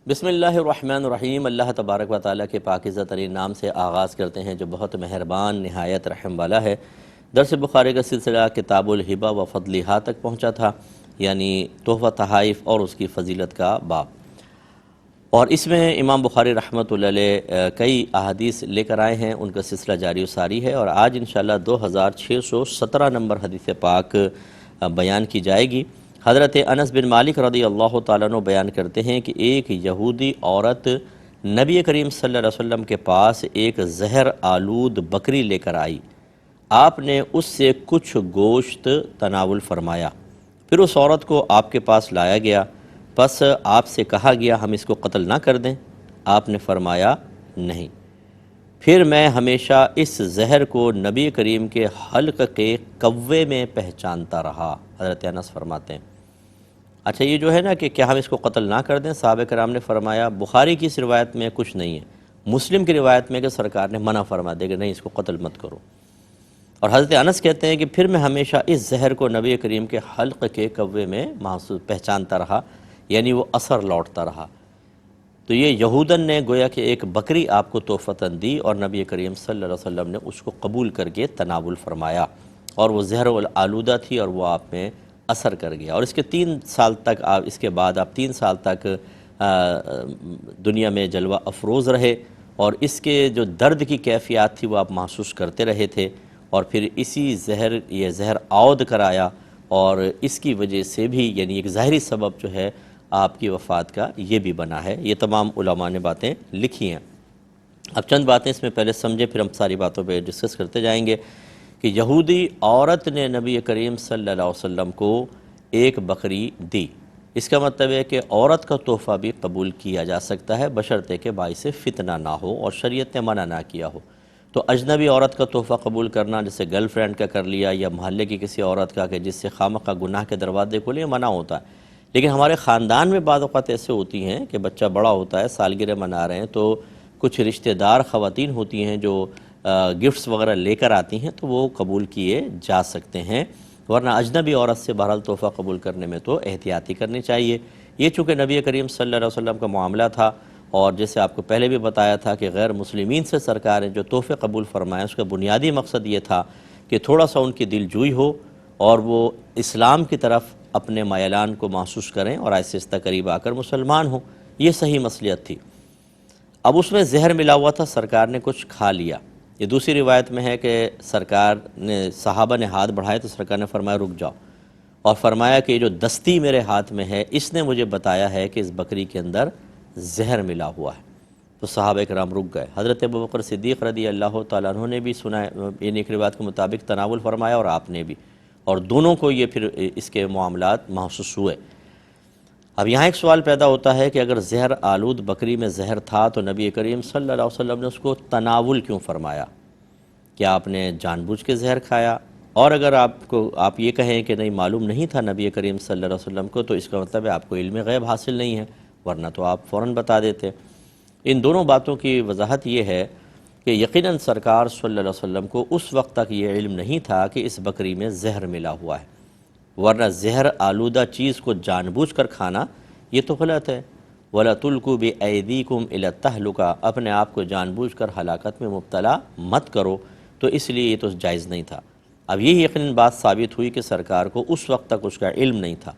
بسم اللہ الرحمن الرحیم۔ اللہ تبارک و تعالیٰ کے پاکیزہ ترین نام سے آغاز کرتے ہیں جو بہت مہربان نہایت رحم والا ہے۔ درس بخاری کا سلسلہ کتاب الہبہ و فضلہا تک پہنچا تھا، یعنی تحفہ تحائف اور اس کی فضیلت کا باب، اور اس میں امام بخاری رحمۃ اللہ علیہ کئی احادیث لے کر آئے ہیں، ان کا سلسلہ جاری و ساری ہے، اور آج انشاءاللہ 2617 نمبر حدیث پاک بیان کی جائے گی۔ حضرت انس بن مالک رضی اللہ تعالیٰ عنہ بیان کرتے ہیں کہ ایک یہودی عورت نبی کریم صلی اللہ علیہ وسلم کے پاس ایک زہر آلود بکری لے کر آئی۔ آپ نے اس سے کچھ گوشت تناول فرمایا، پھر اس عورت کو آپ کے پاس لایا گیا، پس آپ سے کہا گیا ہم اس کو قتل نہ کر دیں؟ آپ نے فرمایا نہیں۔ پھر میں ہمیشہ اس زہر کو نبی کریم کے حلق کے کوے میں پہچانتا رہا۔ حضرت انس فرماتے ہیں اچھا یہ جو ہے نا کہ کیا ہم اس کو قتل نہ کر دیں؟ صحابہ کرام نے فرمایا بخاری کی اس روایت میں کچھ نہیں ہے، مسلم کی روایت میں کہ سرکار نے منع فرما دے کہ نہیں اس کو قتل مت کرو۔ اور حضرت انس کہتے ہیں کہ پھر میں ہمیشہ اس زہر کو نبی کریم کے حلق کے کوے میں محسوس پہچانتا رہا، یعنی وہ اثر لوٹتا رہا۔ تو یہ یہودن نے گویا کہ ایک بکری آپ کو تحفتاً دی اور نبی کریم صلی اللہ علیہ وسلم نے اس کو قبول کر کے تناول فرمایا، اور وہ زہر آلودہ تھی اور وہ آپ میں اثر کر گیا، اور اس کے 3 سال تک آپ اس کے بعد آپ 3 سال تک دنیا میں جلوہ افروز رہے، اور اس کے جو درد کی کیفیات تھی وہ آپ محسوس کرتے رہے تھے، اور پھر یہ زہر عود کرایا، اور اس کی وجہ سے بھی یعنی ایک ظاہری سبب جو ہے آپ کی وفات کا یہ بھی بنا ہے۔ یہ تمام علماء نے باتیں لکھی ہیں۔ اب چند باتیں اس میں پہلے سمجھے، پھر ہم ساری باتوں پہ ڈسکس کرتے جائیں گے کہ یہودی عورت نے نبی کریم صلی اللہ علیہ وسلم کو ایک بکری دی۔ اس کا مطلب ہے کہ عورت کا تحفہ بھی قبول کیا جا سکتا ہے بشرطے کہ باعث فتنہ نہ ہو اور شریعت نے منع نہ کیا ہو۔ تو اجنبی عورت کا تحفہ قبول کرنا، جیسے گرل فرینڈ کا کر لیا یا محلے کی کسی عورت کا کہ جس سے خامخواہ گناہ کے دروازے کھلے، منع ہوتا ہے۔ لیکن ہمارے خاندان میں بعض اوقات ایسے ہوتی ہیں کہ بچہ بڑا ہوتا ہے، سالگرہ منا رہے ہیں، تو کچھ رشتہ دار خواتین ہوتی ہیں جو گفٹس وغیرہ لے کر آتی ہیں، تو وہ قبول کیے جا سکتے ہیں، ورنہ اجنبی عورت سے بہرحال تحفہ قبول کرنے میں تو احتیاطی کرنی چاہیے۔ یہ چونکہ نبی کریم صلی اللہ علیہ وسلم کا معاملہ تھا، اور جیسے آپ کو پہلے بھی بتایا تھا کہ غیر مسلمین سے سرکار نے جو تحفے قبول فرمائے اس کا بنیادی مقصد یہ تھا کہ تھوڑا سا ان کی دل جوئی ہو اور وہ اسلام کی طرف اپنے میلان کو محسوس کریں اور آہستہ آہستہ قریب آ کر مسلمان ہوں۔ یہ صحیح مصلحت تھی۔ اب اس میں زہر ملا ہوا تھا، سرکار نے کچھ کھا لیا۔ یہ دوسری روایت میں ہے کہ سرکار نے صحابہ نے ہاتھ بڑھائے تو سرکار نے فرمایا رک جاؤ، اور فرمایا کہ یہ جو دستی میرے ہاتھ میں ہے اس نے مجھے بتایا ہے کہ اس بکری کے اندر زہر ملا ہوا ہے۔ تو صحابہ کرام رک گئے۔ حضرت ابوبکر صدیق رضی اللہ تعالیٰ عنہ نے بھی سنا، یعنی ایک روایت کے مطابق تناول فرمایا، اور آپ نے بھی، اور دونوں کو یہ پھر اس کے معاملات محسوس ہوئے۔ اب یہاں ایک سوال پیدا ہوتا ہے کہ اگر زہر آلود بکری میں زہر تھا تو نبی کریم صلی اللہ علیہ وسلم نے اس کو تناول کیوں فرمایا؟ کیا آپ نے جان بوجھ کے زہر کھایا؟ اور اگر آپ یہ کہیں کہ نہیں معلوم نہیں تھا نبی کریم صلی اللہ علیہ وسلم کو، تو اس کا مطلب ہے آپ کو علم غیب حاصل نہیں ہے، ورنہ تو آپ فوراً بتا دیتے۔ ان دونوں باتوں کی وضاحت یہ ہے کہ یقیناً سرکار صلی اللہ علیہ وسلم کو اس وقت تک یہ علم نہیں تھا کہ اس بکری میں زہر ملا ہوا ہے، ورنہ زہر آلودہ چیز کو جان بوجھ کر کھانا یہ تو غلط ہے۔ وَلَا تُلْقُوا بِأَيْدِيكُمْ إِلَى التَّهْلُكَةِ، اپنے آپ کو جان بوجھ کر ہلاکت میں مبتلا مت کرو، تو اس لیے یہ تو جائز نہیں تھا۔ اب یہ یقیناً بات ثابت ہوئی کہ سرکار کو اس وقت تک اس کا علم نہیں تھا۔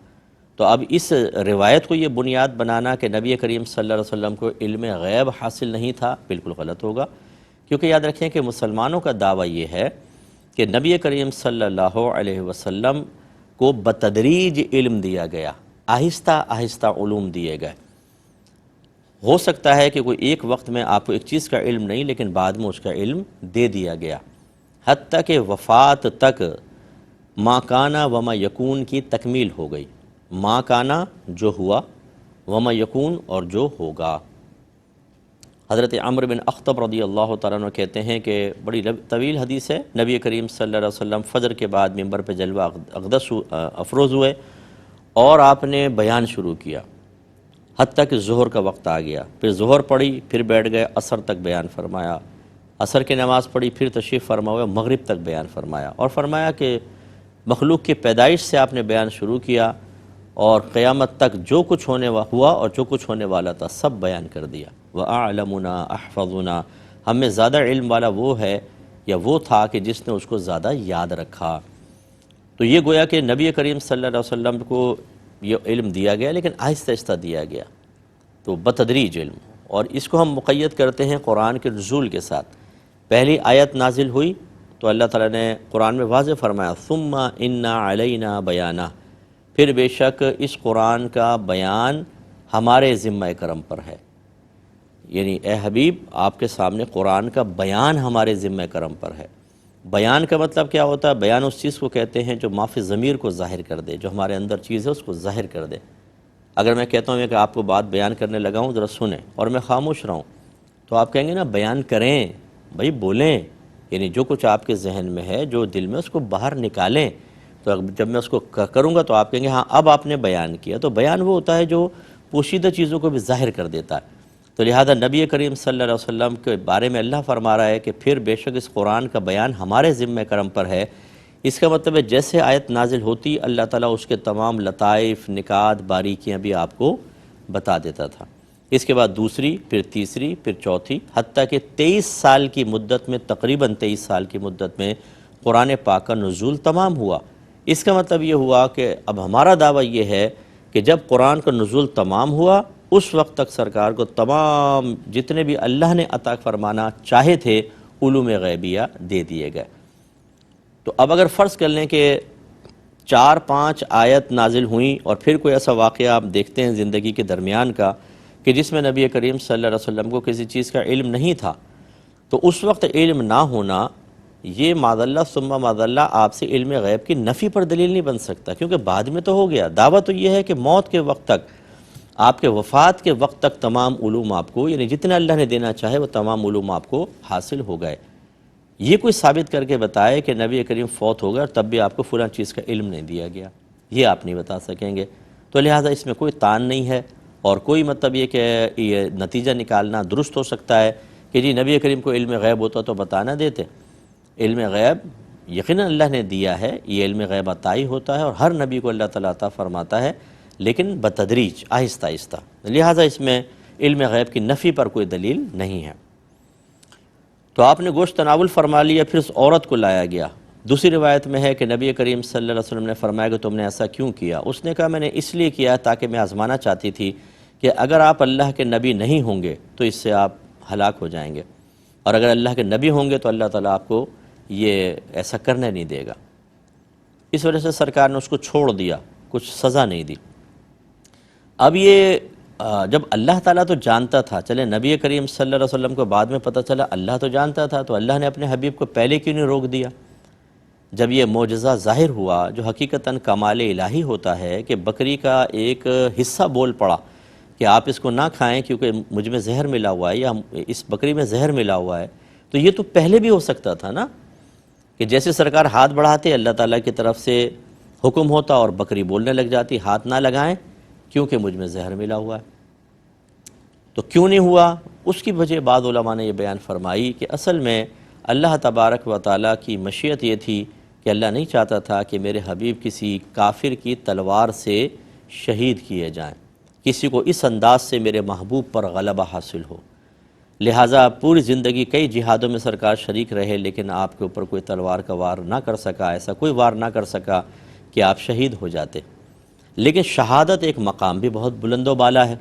تو اب اس روایت کو یہ بنیاد بنانا کہ نبی کریم صلی اللہ علیہ وسلم کو علم غیب حاصل نہیں تھا بالکل غلط ہوگا، کیونکہ یاد رکھیں کہ مسلمانوں کا دعویٰ یہ ہے کہ نبی کریم صلی اللہ علیہ وسلم کو بتدریج علم دیا گیا، آہستہ آہستہ علوم دیے گئے۔ ہو سکتا ہے کہ کوئی ایک وقت میں آپ کو ایک چیز کا علم نہیں، لیکن بعد میں اس کا علم دے دیا گیا، حتیٰ کہ وفات تک ما کانا وما یکون کی تکمیل ہو گئی۔ ما کانا جو ہوا، وما یکون اور جو ہوگا۔ حضرت عمرو بن اخطب رضی اللہ تعالیٰ عنہ کہتے ہیں کہ بڑی طویل حدیث ہے، نبی کریم صلی اللہ علیہ وسلم فجر کے بعد ممبر پہ جلوہ اقدس افروز ہوئے اور آپ نے بیان شروع کیا حتیٰ کہ ظہر کا وقت آ گیا، پھر ظہر پڑھی، پھر بیٹھ گئے، عصر تک بیان فرمایا، عصر کی نماز پڑھی، پھر تشریف فرما ہوئے، مغرب تک بیان فرمایا، اور فرمایا کہ مخلوق کی پیدائش سے آپ نے بیان شروع کیا اور قیامت تک جو کچھ ہوا اور جو کچھ ہونے والا تھا سب بیان کر دیا۔ وَأَعْلَمُنَا أَحْفَظُنَا، ہم میں زیادہ علم والا وہ ہے یا وہ تھا کہ جس نے اس کو زیادہ یاد رکھا۔ تو یہ گویا کہ نبی کریم صلی اللہ علیہ وسلم کو یہ علم دیا گیا، لیکن آہستہ آہستہ دیا گیا، تو بتدریج علم، اور اس کو ہم مقید کرتے ہیں قرآن کے نزول کے ساتھ۔ پہلی آیت نازل ہوئی تو اللہ تعالیٰ نے قرآن میں واضح فرمایا ثم ان علینا بیانہ، پھر بے شک اس قرآن کا بیان ہمارے ذمہ کرم پر ہے، یعنی اے حبیب آپ کے سامنے قرآن کا بیان ہمارے ذمہ کرم پر ہے۔ بیان کا مطلب کیا ہوتا ہے؟ بیان اس چیز کو کہتے ہیں جو مافی ضمیر کو ظاہر کر دے، جو ہمارے اندر چیز ہے اس کو ظاہر کر دے۔ اگر میں کہتا ہوں کہ آپ کو بات بیان کرنے لگا ہوں ذرا سنیں، اور میں خاموش رہوں، تو آپ کہیں گے نا بیان کریں، بھائی بولیں، یعنی جو کچھ آپ کے ذہن میں ہے جو دل میں اس کو باہر نکالیں۔ تو جب میں اس کو کروں گا تو آپ کہیں گے ہاں اب آپ نے بیان کیا۔ تو بیان وہ ہوتا ہے جو پوشیدہ چیزوں کو بھی ظاہر کر دیتا ہے۔ تو لہذا نبی کریم صلی اللہ علیہ وسلم کے بارے میں اللہ فرما رہا ہے کہ پھر بے شک اس قرآن کا بیان ہمارے ذمہ کرم پر ہے۔ اس کا مطلب ہے جیسے آیت نازل ہوتی اللہ تعالیٰ اس کے تمام لطائف، نکات، باریکیاں بھی آپ کو بتا دیتا تھا۔ اس کے بعد دوسری، پھر تیسری، پھر چوتھی، حتیٰ کہ 23 سال کی مدت میں، تقریباً 23 سال کی مدت میں قرآن پاک کا نزول تمام ہوا۔ اس کا مطلب یہ ہوا کہ اب ہمارا دعویٰ یہ ہے کہ جب قرآن کا نزول تمام ہوا اس وقت تک سرکار کو تمام جتنے بھی اللہ نے عطا فرمانا چاہے تھے علوم غیبیہ دے دیے گئے۔ تو اب اگر فرض کر لیں کہ 4-5 آیت نازل ہوئیں اور پھر کوئی ایسا واقعہ آپ دیکھتے ہیں زندگی کے درمیان کا کہ جس میں نبی کریم صلی اللہ علیہ وسلم کو کسی چیز کا علم نہیں تھا، تو اس وقت علم نہ ہونا یہ معاذ اللہ ثم معاذ اللہ آپ سے علم غیب کی نفی پر دلیل نہیں بن سکتا، کیونکہ بعد میں تو ہو گیا۔ دعویٰ تو یہ ہے کہ موت کے وقت تک، آپ کے وفات کے وقت تک تمام علوم آپ کو، یعنی جتنا اللہ نے دینا چاہے وہ تمام علوم آپ کو حاصل ہو گئے۔ یہ کوئی ثابت کر کے بتائے کہ نبی کریم فوت ہو گئے اور تب بھی آپ کو فلاں چیز کا علم نہیں دیا گیا، یہ آپ نہیں بتا سکیں گے۔ تو لہٰذا اس میں کوئی تان نہیں ہے، اور کوئی مطلب یہ کہ یہ نتیجہ نکالنا درست ہو سکتا ہے کہ جی نبی کریم کو علم غیب ہوتا تو بتا نہ دیتے۔ علم غیب یقیناً اللہ نے دیا ہے، یہ علم غیب عطائی ہوتا ہے اور ہر نبی کو اللہ تعالیٰ عطا فرماتا ہے، لیکن بتدریج، آہستہ آہستہ۔ لہٰذا اس میں علم غیب کی نفی پر کوئی دلیل نہیں ہے۔ تو آپ نے گوشت تناول فرما لیا، پھر اس عورت کو لایا گیا۔ دوسری روایت میں ہے کہ نبی کریم صلی اللہ علیہ وسلم نے فرمایا کہ تم نے ایسا کیوں کیا؟ اس نے کہا میں نے اس لیے کیا تاکہ میں آزمانا چاہتی تھی کہ اگر آپ اللہ کے نبی نہیں ہوں گے تو اس سے آپ ہلاک ہو جائیں گے، اور اگر اللہ کے نبی ہوں گے تو اللہ تعالیٰ آپ کو یہ ایسا کرنے نہیں دے گا۔ اس وجہ سے سرکار نے اس کو چھوڑ دیا، کچھ سزا نہیں دی۔ اب یہ جب اللہ تعالیٰ تو جانتا تھا، چلے نبی کریم صلی اللہ علیہ وسلم کو بعد میں پتہ چلا اللہ تو جانتا تھا، تو اللہ نے اپنے حبیب کو پہلے کیوں نہیں روک دیا؟ جب یہ معجزہ ظاہر ہوا جو حقیقتاً کمال الہی ہوتا ہے کہ بکری کا ایک حصہ بول پڑا کہ آپ اس کو نہ کھائیں کیونکہ مجھ میں زہر ملا ہوا ہے یا اس بکری میں زہر ملا ہوا ہے، تو یہ تو پہلے بھی ہو سکتا تھا نا، کہ جیسے سرکار ہاتھ بڑھاتے اللہ تعالیٰ کی طرف سے حکم ہوتا اور بکری بولنے لگ جاتی ہاتھ نہ لگائیں کیونکہ مجھ میں زہر ملا ہوا ہے۔ تو کیوں نہیں ہوا؟ اس کی وجہ بعض علماء نے یہ بیان فرمائی کہ اصل میں اللہ تبارک و تعالیٰ کی مشیت یہ تھی کہ اللہ نہیں چاہتا تھا کہ میرے حبیب کسی کافر کی تلوار سے شہید کیے جائیں، کسی کو اس انداز سے میرے محبوب پر غلبہ حاصل ہو۔ لہٰذا پوری زندگی کئی جہادوں میں سرکار شریک رہے، لیکن آپ کے اوپر کوئی تلوار کا وار نہ کر سکا، ایسا کوئی وار نہ کر سکا کہ آپ شہید ہو جاتے۔ لیکن شہادت ایک مقام بھی بہت بلند و بالا ہے،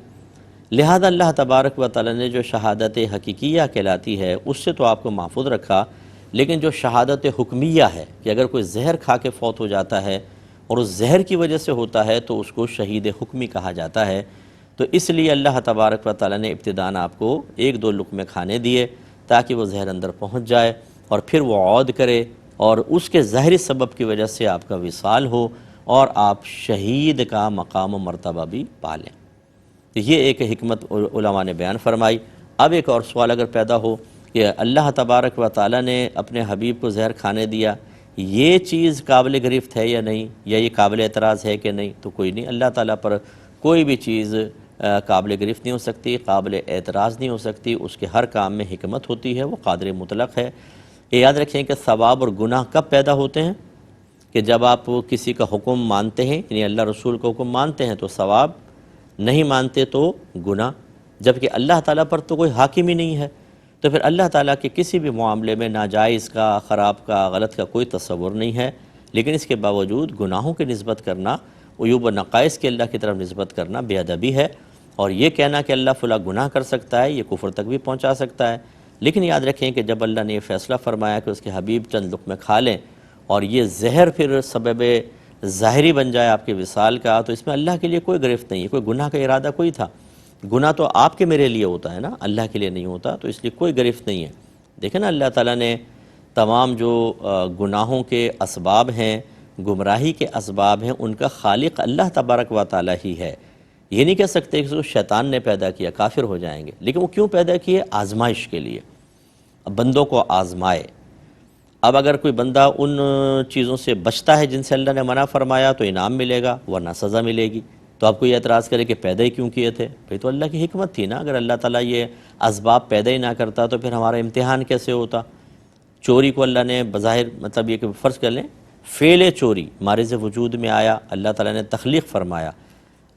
لہذا اللہ تبارک و تعالیٰ نے جو شہادت حقیقیہ کہلاتی ہے اس سے تو آپ کو محفوظ رکھا، لیکن جو شہادت حکمیہ ہے کہ اگر کوئی زہر کھا کے فوت ہو جاتا ہے اور اس زہر کی وجہ سے ہوتا ہے تو اس کو شہید حکمی کہا جاتا ہے۔ تو اس لیے اللہ تبارک و تعالیٰ نے ابتداً آپ کو 1-2 لقمے کھانے دیے تاکہ وہ زہر اندر پہنچ جائے اور پھر وہ عود کرے اور اس کے ظاہری سبب کی وجہ سے آپ کا وصال ہو اور آپ شہید کا مقام و مرتبہ بھی پالیں۔ تو یہ ایک حکمت علماء نے بیان فرمائی۔ اب ایک اور سوال اگر پیدا ہو کہ اللہ تبارک و تعالیٰ نے اپنے حبیب کو زہر کھانے دیا، یہ چیز قابل گرفت ہے یا نہیں، یا یہ قابل اعتراض ہے کہ نہیں؟ تو کوئی نہیں، اللہ تعالیٰ پر کوئی بھی چیز قابل گرفت نہیں ہو سکتی، قابل اعتراض نہیں ہو سکتی، اس کے ہر کام میں حکمت ہوتی ہے، وہ قادر مطلق ہے۔ یہ یاد رکھیں کہ ثواب اور گناہ کب پیدا ہوتے ہیں؟ کہ جب آپ کسی کا حکم مانتے ہیں یعنی اللہ رسول کا حکم مانتے ہیں تو ثواب، نہیں مانتے تو گناہ، جبکہ اللہ تعالیٰ پر تو کوئی حاکم ہی نہیں ہے، تو پھر اللہ تعالیٰ کے کسی بھی معاملے میں ناجائز کا، خراب کا، غلط کا کوئی تصور نہیں ہے، لیکن اس کے باوجود گناہوں کی نسبت کرنا، عیوب و نقائص کے اللہ کی طرف نسبت کرنا بے ادبی ہے، اور یہ کہنا کہ اللہ فلاں گناہ کر سکتا ہے یہ کفر تک بھی پہنچا سکتا ہے۔ لیکن یاد رکھیں کہ جب اللہ نے یہ فیصلہ فرمایا کہ اس کے حبیب چند لقمے کھا لیں اور یہ زہر پھر سبب ظاہری بن جائے آپ کے وصال کا، تو اس میں اللہ کے لیے کوئی گرفت نہیں ہے، کوئی گناہ کا ارادہ کوئی تھا، گناہ تو آپ کے میرے لیے ہوتا ہے نا، اللہ کے لیے نہیں ہوتا، تو اس لیے کوئی گرفت نہیں ہے۔ دیکھیں نا اللہ تعالیٰ نے تمام جو گناہوں کے اسباب ہیں، گمراہی کے اسباب ہیں، ان کا خالق اللہ تبارک و تعالیٰ ہی ہے۔ یہ نہیں کہہ سکتے کہ اس کو شیطان نے پیدا کیا، کافر ہو جائیں گے، لیکن وہ کیوں پیدا کیے؟ آزمائش کے لیے، اب بندوں کو آزمائے۔ اب اگر کوئی بندہ ان چیزوں سے بچتا ہے جن سے اللہ نے منع فرمایا تو انعام ملے گا ورنہ سزا ملے گی۔ تو آپ کوئی اعتراض کرے کہ پیدا ہی کیوں کیے تھے؟ بھئی تو اللہ کی حکمت تھی نا، اگر اللہ تعالیٰ یہ اسباب پیدا ہی نہ کرتا تو پھر ہمارا امتحان کیسے ہوتا؟ چوری کو اللہ نے بظاہر مطلب یہ کہ فرض کر لیں فعل چوری مارز وجود میں آیا، اللہ تعالیٰ نے تخلیق فرمایا،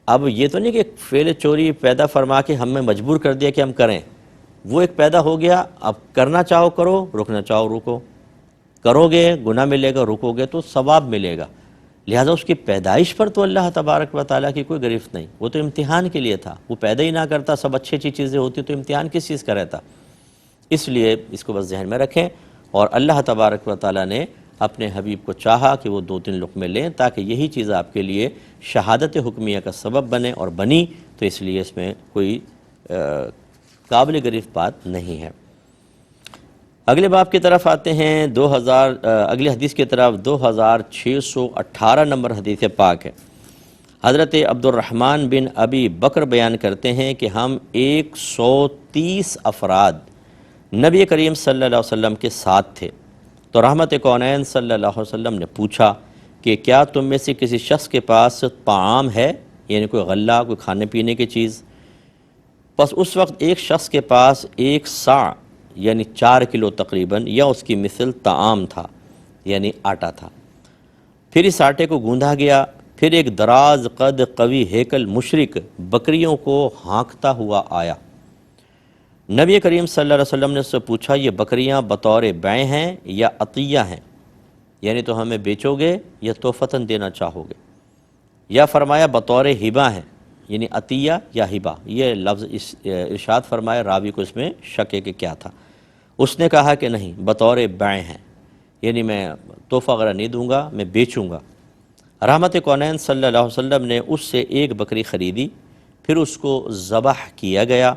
اب یہ تو نہیں کہ فعل چوری پیدا فرما کے ہمیں مجبور کر دیا کہ ہم کریں، وہ ایک پیدا ہو گیا، اب کرنا چاہو کرو، رکنا چاہو رکو، کرو گے گناہ ملے گا، رکو گے تو ثواب ملے گا، لہٰذا اس کی پیدائش پر تو اللہ تبارک و تعالیٰ کی کوئی گرفت نہیں، وہ تو امتحان کے لیے تھا، وہ پیدا ہی نہ کرتا، سب اچھی اچھی چیزیں ہوتی تو امتحان کس چیز کا رہتا؟ اس لیے اس کو بس ذہن میں رکھیں، اور اللہ تبارک و تعالیٰ نے اپنے حبیب کو چاہا کہ وہ 2-3 لقمے لیں تاکہ یہی چیز آپ کے لیے شہادت حکمیہ کا سبب بنے، اور بنی، تو اس لیے اس میں کوئی قابل گرفت بات نہیں ہے۔ اگلے باب کی طرف آتے ہیں، اگلی حدیث کی طرف 2618 نمبر حدیث پاک ہے۔ حضرت عبد الرحمن بن ابی بکر بیان کرتے ہیں کہ ہم 130 افراد نبی کریم صلی اللہ علیہ وسلم کے ساتھ تھے، تو رحمت کونین صلی اللہ علیہ وسلم نے پوچھا کہ کیا تم میں سے کسی شخص کے پاس طعام ہے، یعنی کوئی غلہ، کوئی کھانے پینے کی چیز؟ پس اس وقت ایک شخص کے پاس 1 صاع یعنی 4 کلو تقریباً یا اس کی مثل طعام تھا، یعنی آٹا تھا۔ پھر اس آٹے کو گوندھا گیا، پھر ایک دراز قد قوی ہیکل مشرک بکریوں کو ہانکتا ہوا آیا۔ نبی کریم صلی اللہ علیہ وسلم نے اس سے پوچھا یہ بکریاں بطور بیع ہیں یا عطیہ ہیں، یعنی تو ہمیں بیچو گے یا تحفتاً دینا چاہو گے؟ یا فرمایا بطور ہبہ ہیں، یعنی عطیہ یا ہبہ، یہ لفظ ارشاد فرمایا، راوی کو اس میں شک ہے کہ کیا تھا۔ اس نے کہا کہ نہیں، بطور بیع ہیں، یعنی میں تحفہ وغیرہ نہیں دوں گا، میں بیچوں گا۔ رحمت کونین صلی اللہ علیہ وسلم نے اس سے ایک بکری خریدی، پھر اس کو ذبح کیا گیا،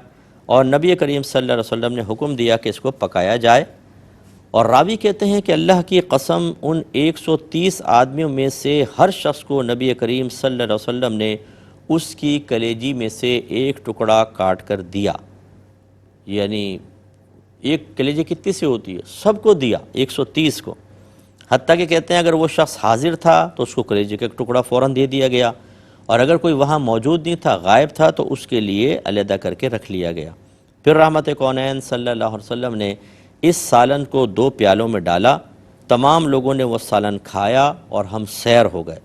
اور نبی کریم صلی اللہ علیہ وسلم نے حکم دیا کہ اس کو پکایا جائے۔ اور راوی کہتے ہیں کہ اللہ کی قسم ان 130 آدمیوں میں سے ہر شخص کو نبی کریم صلی اللہ علیہ وسلم نے اس کی کلیجی میں سے ایک ٹکڑا کاٹ کر دیا، یعنی ایک کلیجی کتنی سی ہوتی ہے، سب کو دیا، 130 کو، حتیٰ کہ کہتے ہیں اگر وہ شخص حاضر تھا تو اس کو کلیجی کا ایک ٹکڑا فوراً دے دیا گیا، اور اگر کوئی وہاں موجود نہیں تھا، غائب تھا، تو اس کے لیے علیحدہ کر کے رکھ لیا گیا۔ پھر رحمت کونین صلی اللہ علیہ وسلم نے اس سالن کو 2 پیالوں میں ڈالا، تمام لوگوں نے وہ سالن کھایا اور ہم سیر ہو گئے،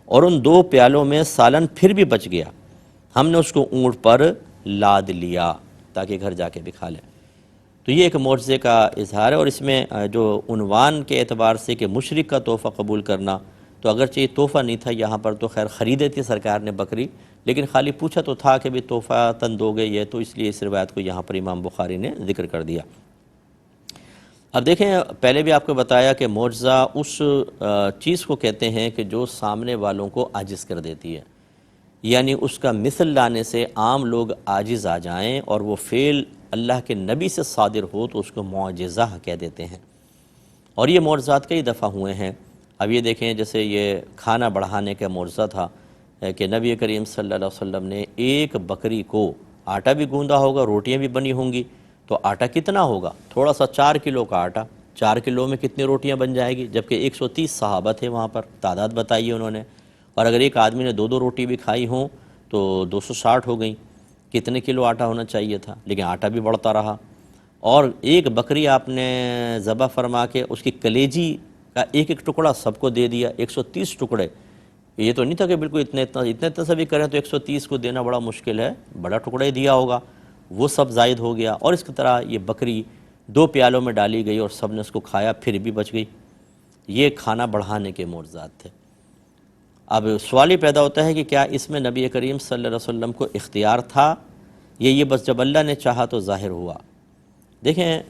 اور ان 2 پیالوں میں سالن پھر بھی بچ گیا، ہم نے اس کو اونٹ پر لاد لیا تاکہ گھر جا کے بھی کھا لیں۔ تو یہ ایک معجزے کا اظہار ہے، اور اس میں جو عنوان کے اعتبار سے کہ مشرک کا تحفہ قبول کرنا، تو اگرچہ یہ تحفہ نہیں تھا، یہاں پر تو خیر خریدے تھی سرکار نے بکری، لیکن خالی پوچھا تو تھا کہ بھی تحفہ تن دو گے یہ، تو اس لیے اس روایت کو یہاں پر امام بخاری نے ذکر کر دیا۔ اب دیکھیں، پہلے بھی آپ کو بتایا کہ معجزہ اس چیز کو کہتے ہیں کہ جو سامنے والوں کو عاجز کر دیتی ہے، یعنی اس کا مثل لانے سے عام لوگ عاجز آ جائیں، اور وہ فعل اللہ کے نبی سے صادر ہو تو اس کو معجزہ کہہ دیتے ہیں، اور یہ معجزات کئی دفعہ ہوئے ہیں۔ اب یہ دیکھیں، جیسے یہ کھانا بڑھانے کا معجزہ تھا کہ نبی کریم صلی اللہ علیہ وسلم نے ایک بکری کو، آٹا بھی گوندا ہوگا، روٹیاں بھی بنی ہوں گی، تو آٹا کتنا ہوگا؟ تھوڑا سا 4 کلو کا آٹا، 4 کلو میں کتنی روٹیاں بن جائے گی؟ جبکہ 130 صحابہ تھے وہاں پر، تعداد بتائی ہے انہوں نے، اور اگر ایک آدمی نے 2 روٹی بھی کھائی ہوں تو 260 ہو گئیں، کتنے کلو آٹا ہونا چاہیے تھا؟ لیکن آٹا بھی بڑھتا رہا، اور ایک بکری آپ نے ذبح فرما کے اس کی کلیجی کا ایک ایک ٹکڑا سب کو دے دیا، 130 ٹکڑے۔ یہ تو نہیں تھا کہ بالکل اتنے سے بھی کریں تو 130 کو دینا بڑا مشکل ہے، بڑا ٹکڑا ہی دیا ہوگا، وہ سب زائد ہو گیا۔ اور اس کی طرح یہ بکری 2 پیالوں میں ڈالی گئی اور سب نے اس کو کھایا، پھر بھی بچ گئی۔ یہ کھانا بڑھانے کے معجزات تھے۔ اب سوال یہ پیدا ہوتا ہے کہ کیا اس میں نبی کریم صلی اللہ علیہ وسلم کو اختیار تھا، یہ بس جب اللہ نے چاہا تو ظاہر ہوا؟ دیکھیں،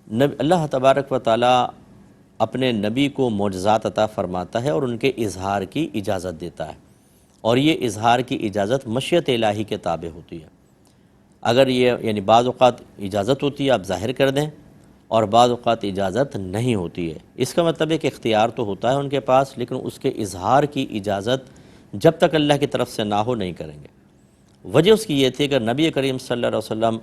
اللہ تبارک و تعالیٰ اپنے نبی کو معجزات عطا فرماتا ہے اور ان کے اظہار کی اجازت دیتا ہے، اور یہ اظہار کی اجازت مشیت الہی کے تابع ہوتی ہے۔ اگر یہ بعض اوقات اجازت ہوتی ہے آپ ظاہر کر دیں، اور بعض اوقات اجازت نہیں ہوتی ہے۔ اس کا مطلب ہے کہ اختیار تو ہوتا ہے ان کے پاس، لیکن اس کے اظہار کی اجازت جب تک اللہ کی طرف سے نہ ہو نہیں کریں گے۔ وجہ اس کی یہ تھی کہ نبی کریم صلی اللہ علیہ وسلم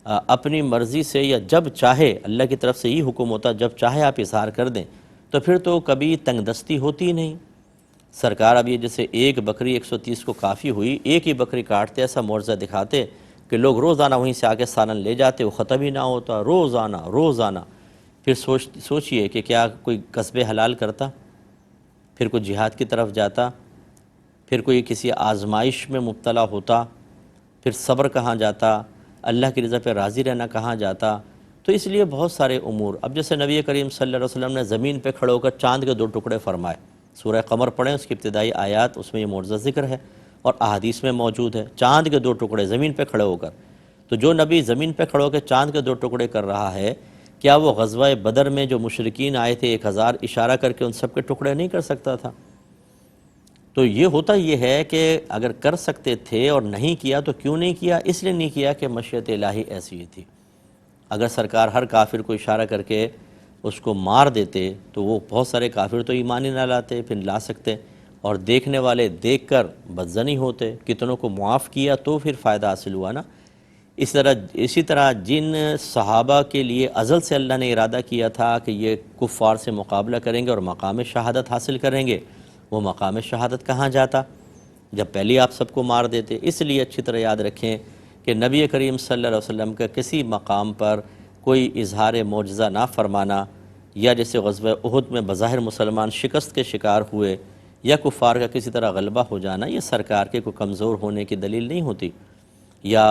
اپنی مرضی سے یا جب چاہے، اللہ کی طرف سے یہ حکم ہوتا جب چاہے آپ اظہار کر دیں، تو پھر تو کبھی تنگ دستی ہوتی ہی نہیں۔ سرکار اب یہ جیسے ایک بکری 130 کو کافی ہوئی، ایک ہی بکری کاٹتے، ایسا معجزہ دکھاتے کہ لوگ روزانہ وہیں سے آ کے سالن لے جاتے، وہ ختم ہی نہ ہوتا، روزانہ۔ پھر سوچئے کہ کیا کوئی کسب حلال کرتا، پھر کوئی جہاد کی طرف جاتا، پھر کوئی کسی آزمائش میں مبتلا ہوتا، پھر صبر کہاں جاتا، اللہ کی رضا پہ راضی رہنا کہاں جاتا۔ تو اس لیے بہت سارے امور، اب جیسے نبی کریم صلی اللہ علیہ وسلم نے زمین پہ کھڑے ہو کر چاند کے 2 ٹکڑے فرمائے، سورہ قمر پڑھیں، اس کی ابتدائی آیات، اس میں یہ معجزہ ذکر ہے اور احادیث میں موجود ہے، چاند کے 2 ٹکڑے زمین پہ کھڑے ہو کر۔ تو جو نبی زمین پہ کھڑے ہو کے چاند کے 2 ٹکڑے کر رہا ہے، کیا وہ غزوہ بدر میں جو مشرکین آئے تھے 1000 اشارہ کر کے ان سب کے ٹکڑے نہیں کر سکتا تھا؟ تو یہ ہوتا یہ ہے کہ اگر کر سکتے تھے اور نہیں کیا تو کیوں نہیں کیا؟ اس لیے نہیں کیا کہ مشیت الہی ایسی ہی تھی۔ اگر سرکار ہر کافر کو اشارہ کر کے اس کو مار دیتے تو وہ بہت سارے کافر تو ایمان ہی نہ لاتے، پھر لا سکتے، اور دیکھنے والے دیکھ کر بدظنی ہوتے، کتنوں کو معاف کیا تو پھر فائدہ حاصل ہوا نا۔ اسی طرح جن صحابہ کے لیے ازل سے اللہ نے ارادہ کیا تھا کہ یہ کفار سے مقابلہ کریں گے اور مقام شہادت حاصل کریں گے، وہ مقام شہادت کہاں جاتا جب پہلے آپ سب کو مار دیتے؟ اس لیے اچھی طرح یاد رکھیں کہ نبی کریم صلی اللہ علیہ وسلم کا کسی مقام پر کوئی اظہار معجزہ نہ فرمانا، یا جیسے غزوہ احد میں بظاہر مسلمان شکست کے شکار ہوئے یا کفار کا کسی طرح غلبہ ہو جانا، یہ سرکار کے کوئی کمزور ہونے کی دلیل نہیں ہوتی، یا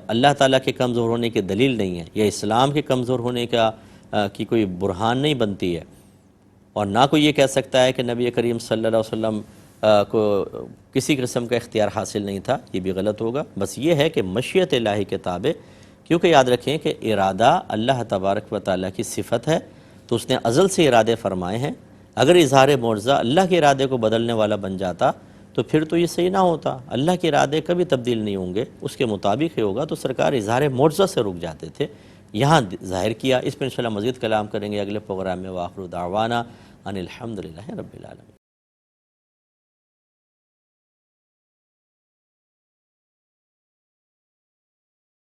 اللہ تعالیٰ کے کمزور ہونے کی دلیل نہیں ہے، یا اسلام کے کمزور ہونے کی کوئی برہان نہیں بنتی ہے۔ اور نہ کوئی یہ کہہ سکتا ہے کہ نبی کریم صلی اللہ علیہ وسلم کو کسی قسم کا اختیار حاصل نہیں تھا، یہ بھی غلط ہوگا۔ بس یہ ہے کہ مشیت الہی کے تابع، کیونکہ یاد رکھیں کہ ارادہ اللہ تبارک و تعالیٰ کی صفت ہے، تو اس نے ازل سے ارادے فرمائے ہیں۔ اگر اظہار معجزہ اللہ کے ارادے کو بدلنے والا بن جاتا تو پھر تو یہ صحیح نہ ہوتا، اللہ کے ارادے کبھی تبدیل نہیں ہوں گے، اس کے مطابق ہی ہوگا، تو سرکار اظہار معجزہ سے رک جاتے تھے، یہاں ظاہر کیا۔ اس پر انشاءاللہ مزید کلام کریں گے اگلے پروگرام میں۔ وآخر دعوانا ان الحمدللہ رب العالمین۔